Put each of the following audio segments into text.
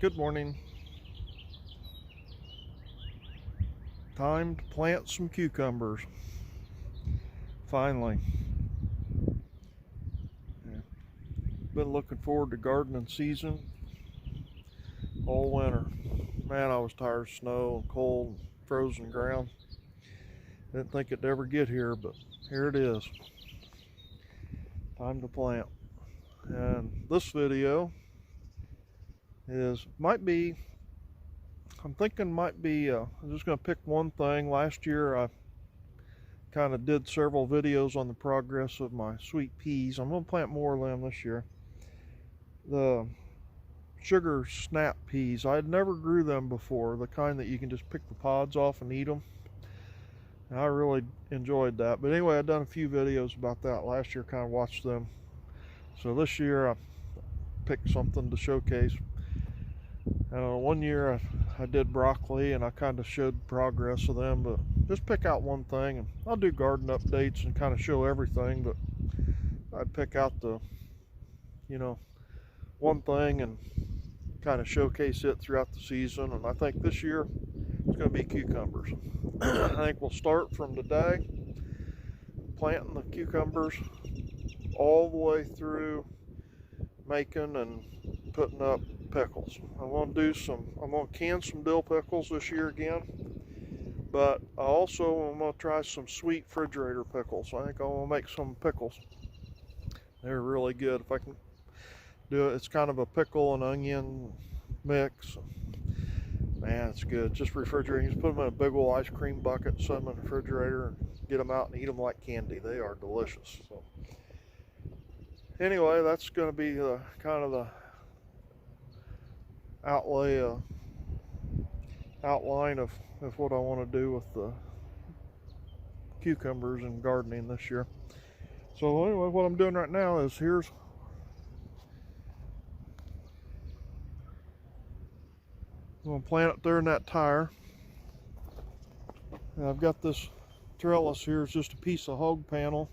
Good morning. Time to plant some cucumbers. Finally. Been looking forward to gardening season all winter. Man, I was tired of snow and cold and frozen ground. Didn't think it'd ever get here, but here it is. Time to plant. And this video I'm just going to pick one thing. Last year I kind of did several videos on the progress of my sweet peas. I'm going to plant more of them this year. The sugar snap peas, I had never grew them before, the kind that you can just pick the pods off and eat them. And I really enjoyed that. But anyway, I've done a few videos about that last year, kind of watched them. So this year I picked something to showcase. And one year I did broccoli and I kind of showed progress of them, but just pick out one thing, and I'll do garden updates and kind of show everything, but I'd pick out the one thing and kind of showcase it throughout the season. And I think this year it's going to be cucumbers. I think we'll start from today planting the cucumbers all the way through making and putting up pickles. I'm going to can some dill pickles this year again, but I'm going to try some sweet refrigerator pickles. I think I'm going to make some pickles. They're really good. If I can do it, it's kind of a pickle and onion mix. Man, it's good. Just refrigerate. You just put them in a big old ice cream bucket, set them in the refrigerator, and get them out and eat them like candy. They are delicious. So anyway, that's going to be the kind of the outline of what I want to do with the cucumbers and gardening this year. So anyway, what I'm doing right now is I'm going to plant it there in that tire. And I've got this trellis here. It's just a piece of hog panel,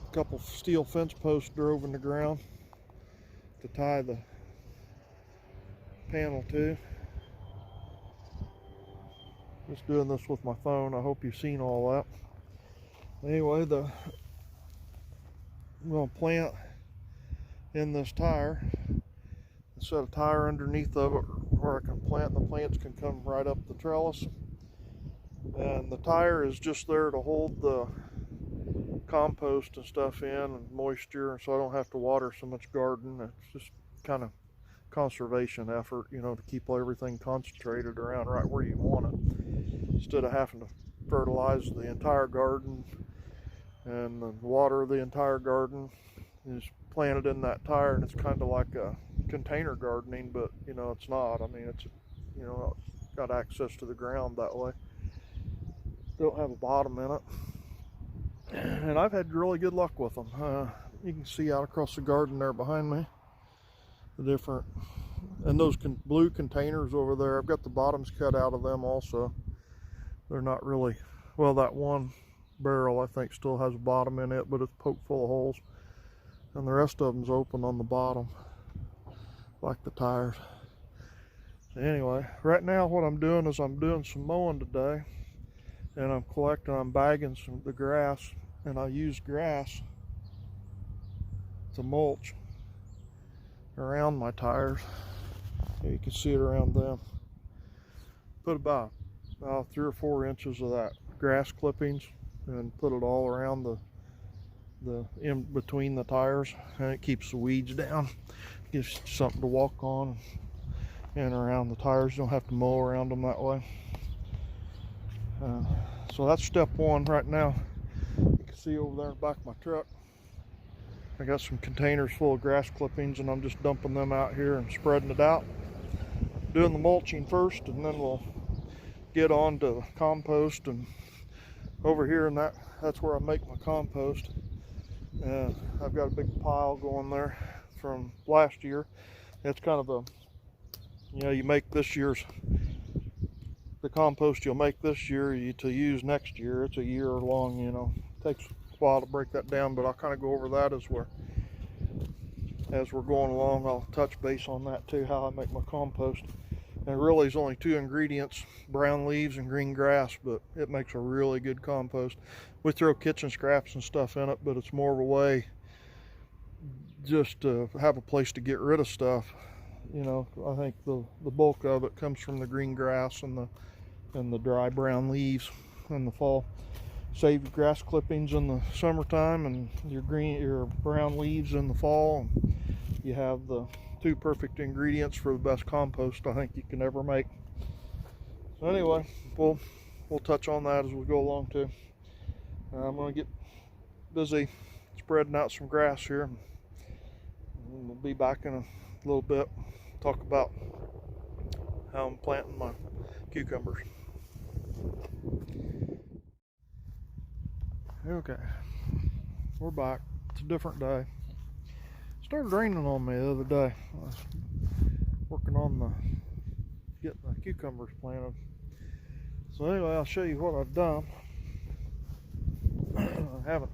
a couple steel fence posts drove in the ground to tie the panel to. Just doing this with my phone. I hope you've seen all that. Anyway, I'm going to plant in this tire. Set a tire underneath of it where I can plant, and the plants can come right up the trellis. And the tire is just there to hold the compost and stuff in and moisture, so I don't have to water so much garden. It's just kind of conservation effort, to keep everything concentrated around right where you want it, instead of having to fertilize the entire garden and water the entire garden. You just plant it in that tire, and it's kind of like a container gardening, but it's not. I mean, it's got access to the ground that way. Don't have a bottom in it. And I've had really good luck with them. You can see out across the garden there behind me and those blue containers over there, I've got the bottoms cut out of them also. They're not really, well, that one barrel I think still has a bottom in it, but it's poked full of holes, and the rest of them's open on the bottom like the tires. Anyway, right now what I'm doing is I'm doing some mowing today, and I'm bagging the grass, and I use grass to mulch around my tires. You can see it around them. Put about 3 or 4 inches of that grass clippings and put it all around the in between the tires, and it keeps the weeds down. Gives you something to walk on and around the tires. You don't have to mow around them that way. So that's step one right now. You can see over there in the back of my truck, I got some containers full of grass clippings, and I'm just dumping them out here and spreading it out. Doing the mulching first, and then we'll get on to compost. And over here, and that's where I make my compost. I've got a big pile going there from last year. It's kind of you make this year's, the compost you'll make this year to use next year. It's a year long, It takes a while to break that down, but I'll kind of go over that as we're as we're going along. I'll touch base on that too, how I make my compost. And really it's only 2 ingredients, brown leaves and green grass, but it makes a really good compost. We throw kitchen scraps and stuff in it, but it's more of a way just to have a place to get rid of stuff. You know, I think the bulk of it comes from the green grass and the dry brown leaves in the fall. Save your grass clippings in the summertime and your brown leaves in the fall, and you have the 2 perfect ingredients for the best compost I think you can ever make. So anyway, we'll touch on that as we go along too. I'm going to get busy spreading out some grass here, and we'll be back in a little bit, talk about how I'm planting my cucumbers. Okay, we're back. It's a different day. It started raining on me the other day. I was working on getting the cucumbers planted. So anyway, I'll show you what I've done. I haven't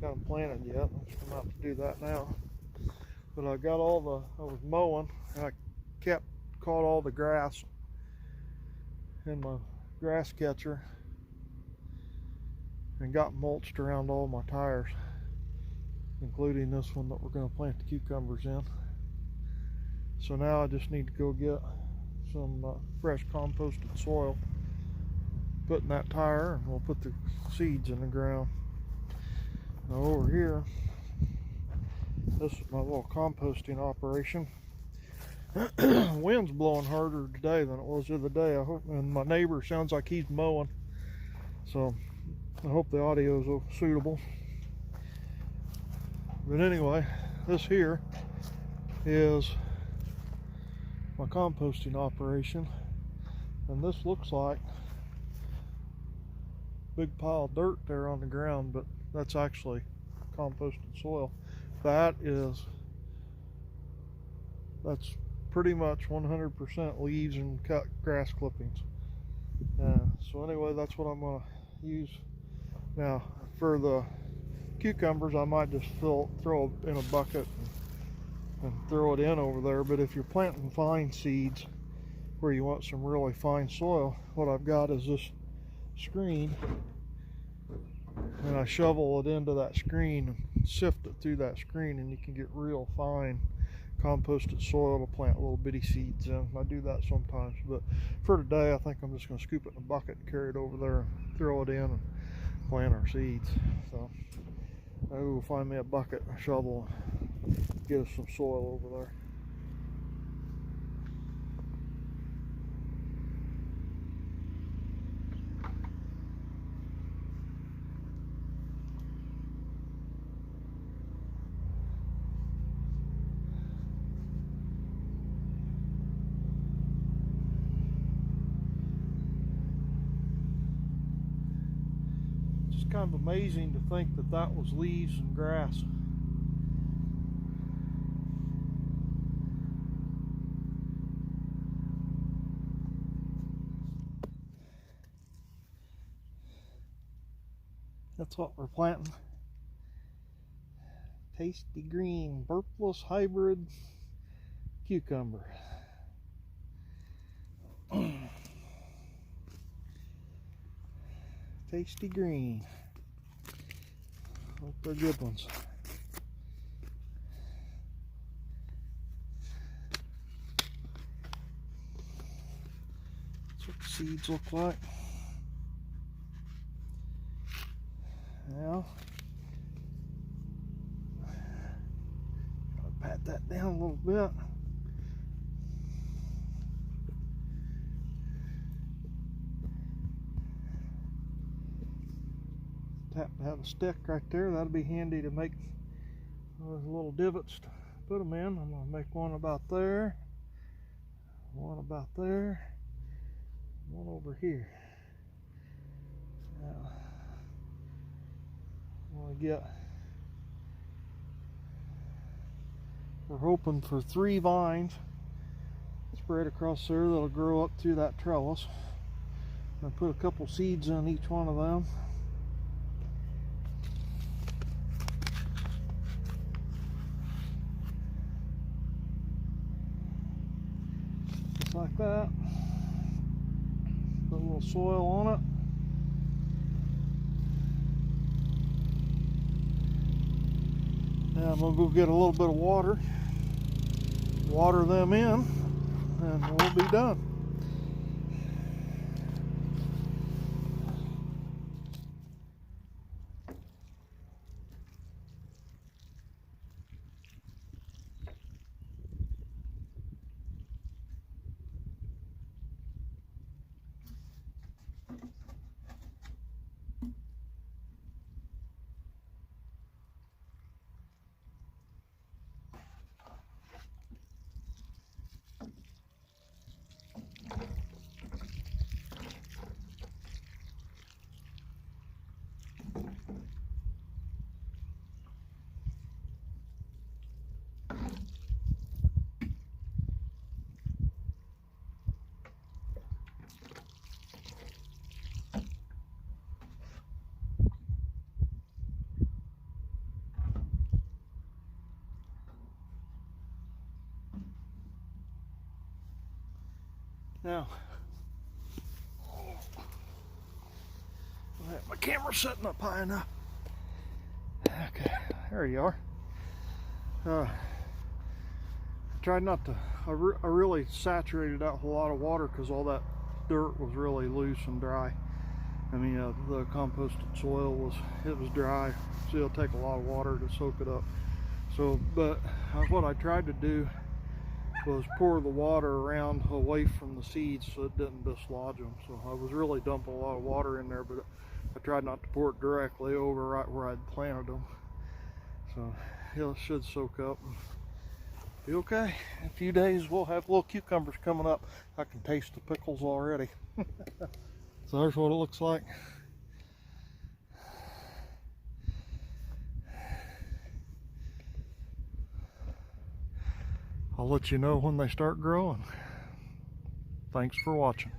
got them planted yet. I'm just about to do that now. But I was mowing, and I caught all the grass in my grass catcher and got mulched around all my tires, including this one that we're going to plant the cucumbers in. So now I just need to go get some fresh composted soil, put in that tire, and we'll put the seeds in the ground. Now over here, this is my little composting operation. Wind's blowing harder today than it was the other day. I hope, and my neighbor sounds like he's mowing, so I hope the audio is suitable. But anyway, this here is my composting operation, and this looks like a big pile of dirt there on the ground, but that's actually composted soil. That's pretty much 100% leaves and cut grass clippings. So anyway, that's what I'm going to use. Now for the cucumbers, I might just throw it in a bucket and throw it in over there. But if you're planting fine seeds where you want some really fine soil, what I've got is this screen, and I shovel it into that screen and sift it through that screen, and you can get real fine composted soil to plant little bitty seeds in. I do that sometimes, but for today I think I'm just going to scoop it in a bucket and carry it over there and throw it in and plant our seeds. So maybe we'll find me a bucket, a shovel, and get us some soil over there. Kind of amazing to think that that was leaves and grass. That's what we're planting. Tasty green burpless hybrid cucumber. Tasty green. Hope they're good ones. That's what the seeds look like. Now, gotta pat that down a little bit. Have to have a stick right there. That'll be handy to make little divots to put them in. I'm going to make one about there, one about there, one over here. Now, we're hoping for 3 vines spread across there that'll grow up through that trellis. I'm going to put a couple seeds in each one of them. just like that. Put a little soil on it. Now I'm gonna go get a little bit of water them in, and we'll be done. Now, I have my camera setting up high enough. Okay, there you are. I tried not to, I really saturated out a lot of water because all that dirt was really loose and dry. I mean, the composted soil was dry, so it'll take a lot of water to soak it up. So, but what I tried to do was pour the water around away from the seeds so it didn't dislodge them. So I was really dumping a lot of water in there, but I tried not to pour it directly over right where I'd planted them. So it should soak up and be okay. In a few days we'll have little cucumbers coming up. I can taste the pickles already. So there's what it looks like. I'll let you know when they start growing. Thanks for watching.